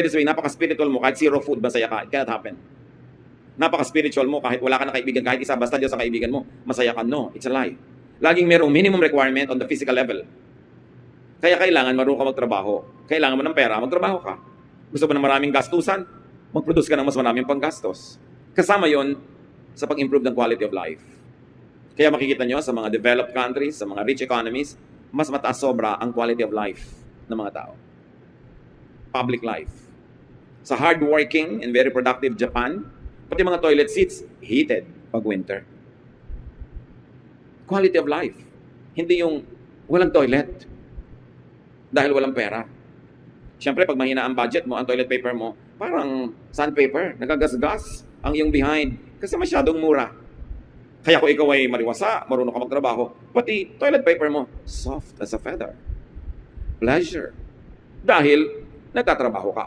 this way, napaka-spiritual mo, kahit zero food, masaya ka. It cannot happen. Napaka-spiritual mo, kahit wala ka na kaibigan, kahit isa, basta Diyos ang kaibigan mo, masaya ka. No, it's a lie. Laging merong minimum requirement on the physical level. Kaya kailangan marunong ka magtrabaho. Kailangan mo ng pera, magtrabaho ka. Gusto mo ng maraming gastusan? Mag-produce ka ng mas maraming panggastos. Kasama yon sa pag-improve ng quality of life. Kaya makikita nyo sa mga developed countries, sa mga rich economies, mas mataas sobra ang quality of life ng mga tao. Public life. Sa hardworking and very productive Japan, pati mga toilet seats, heated pag winter. Quality of life. Hindi yung walang toilet dahil walang pera. Siyempre, pag mahina ang budget mo, ang toilet paper mo, parang sandpaper, nagagasgas ang iyong behind kasi masyadong mura. Kaya kung ikaw ay mariwasa, marunong ka magtrabaho, pati toilet paper mo, soft as a feather. Pleasure. Dahil nagtatrabaho ka.